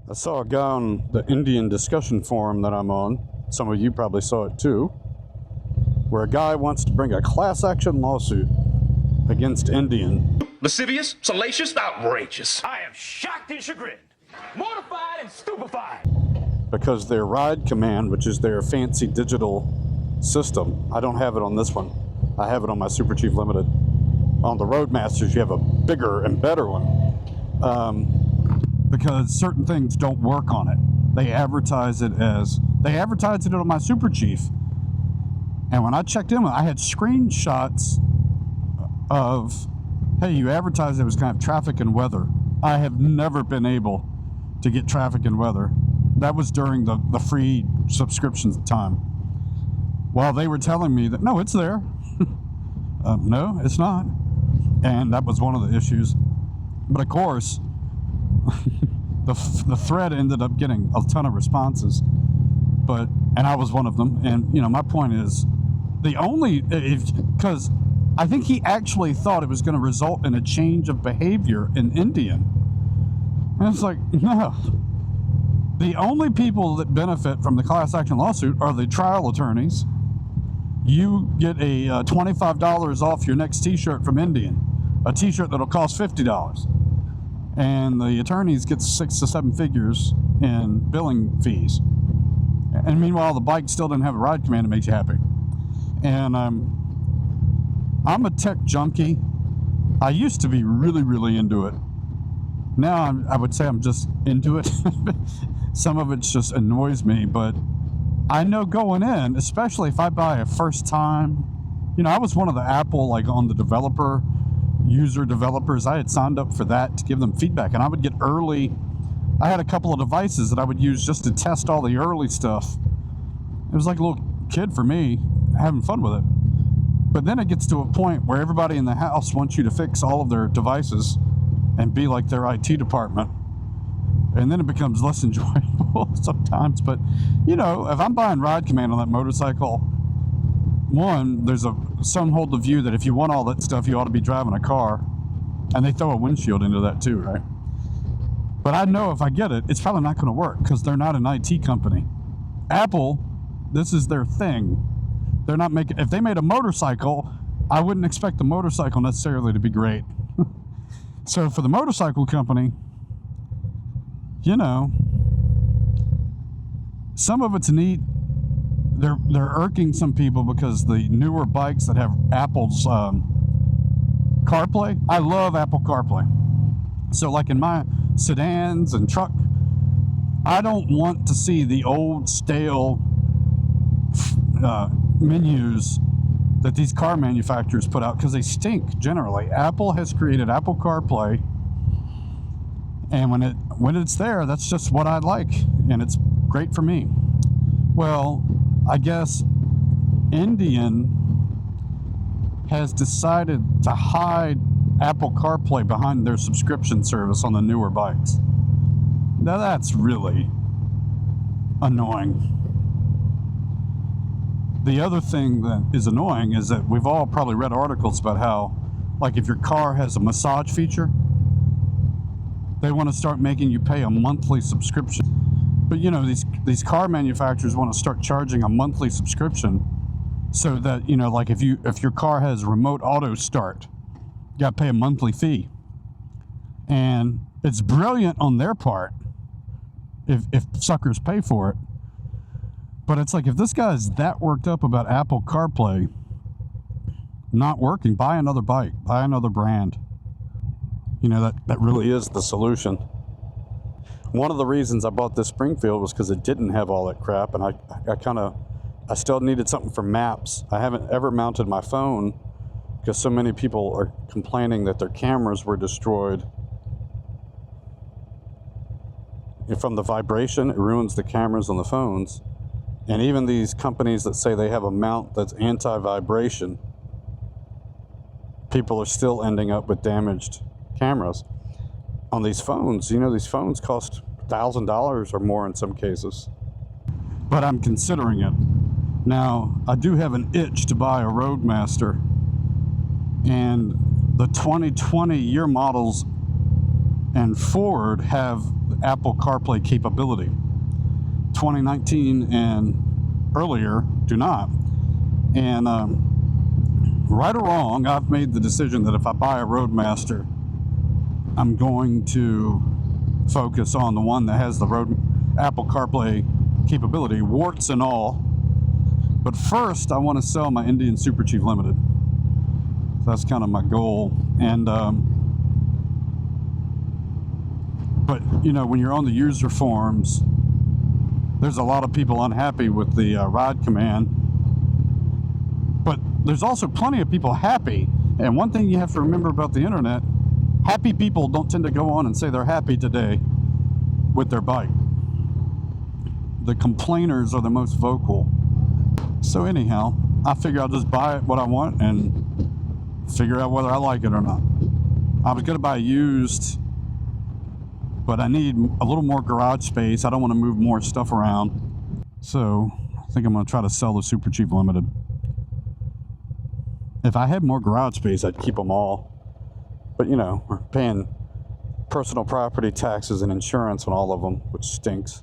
I saw a guy on the Indian discussion forum that I'm on, some of you probably saw it too, where a guy wants to bring a class action lawsuit against Indian. Lascivious, salacious, outrageous. I am shocked and chagrined, mortified and stupefied. Because their ride command, which is their fancy digital system, I don't have it on this one. I have it on my Super Chief Limited. On the Roadmasters, you have a bigger and better one. Because certain things don't work on it. They advertise it on my Super Chief. And when I checked in, I had screenshots of, hey, you advertised it was kind of traffic and weather. I have never been able to get traffic and weather. That was during the free subscriptions time. While they were telling me that, no, it's there. No, it's not. And that was one of the issues. But of course, the thread ended up getting a ton of responses, and I was one of them. And my point is, because I think he actually thought it was going to result in a change of behavior in Indian, and it's like, no. The only people that benefit from the class action lawsuit are the trial attorneys. You get a $25 off your next t-shirt from Indian, a t-shirt that'll cost $50. And the attorneys get 6 to 7 figures in billing fees. And meanwhile, the bike still didn't have a ride command that makes you happy. And I'm a tech junkie. I used to be really, really into it. Now I would say I'm just into it. Some of it just annoys me, but I know going in, especially if I buy a first time, I was one of the Apple, on the developers, I had signed up for that to give them feedback, and I would get early. I had a couple of devices that I would use just to test all the early stuff. It was like a little kid for me, having fun with it. But then it gets to a point where everybody in the house wants you to fix all of their devices and be like their IT department. And then it becomes less enjoyable sometimes. But, if I'm buying ride command on that motorcycle, one, some hold the view that if you want all that stuff, you ought to be driving a car. And they throw a windshield into that too, right? But I know if I get it, it's probably not going to work because they're not an IT company. Apple, this is their thing. They're not making, if they made a motorcycle, I wouldn't expect the motorcycle necessarily to be great. So for the motorcycle company, some of it's neat. They're irking some people because the newer bikes that have Apple's CarPlay, I love Apple CarPlay. So like in my sedans and truck, I don't want to see the old stale menus that these car manufacturers put out because they stink generally. Apple has created Apple CarPlay, and when it's there, that's just what I like, and it's great for me. Well, I guess Indian has decided to hide Apple CarPlay behind their subscription service on the newer bikes. Now that's really annoying. The other thing that is annoying is that we've all probably read articles about how, if your car has a massage feature, they want to start making you pay a monthly subscription. But these car manufacturers want to start charging a monthly subscription so that, if your car has remote auto start, you got to pay a monthly fee. And it's brilliant on their part if suckers pay for it. But it's like, if this guy's that worked up about Apple CarPlay not working, buy another bike, buy another brand. That really is the solution. One of the reasons I bought this Springfield was because it didn't have all that crap, and I still needed something for maps. I haven't ever mounted my phone because so many people are complaining that their cameras were destroyed. And from the vibration, it ruins the cameras on the phones. And even these companies that say they have a mount that's anti-vibration, people are still ending up with damaged cameras on these phones. These phones cost $1,000 or more in some cases. But I'm considering it. Now, I do have an itch to buy a Roadmaster, and the 2020 year models and Ford have Apple CarPlay capability. 2019 and earlier do not. And right or wrong, I've made the decision that if I buy a Roadmaster, I'm going to focus on the one that has the Apple CarPlay capability, warts and all. But first, I want to sell my Indian Super Chief Limited. So that's kind of my goal. And but you know, when you're on the user forums, there's a lot of people unhappy with the ride command. But there's also plenty of people happy. And one thing you have to remember about the internet, happy people don't tend to go on and say they're happy today with their bike. The complainers are the most vocal. So anyhow, I figure I'll just buy what I want and figure out whether I like it or not. I was going to buy used, but I need a little more garage space. I don't want to move more stuff around. So I think I'm going to try to sell the Super Chief Limited. If I had more garage space, I'd keep them all. But you know, we're paying personal property taxes and insurance on all of them, which stinks.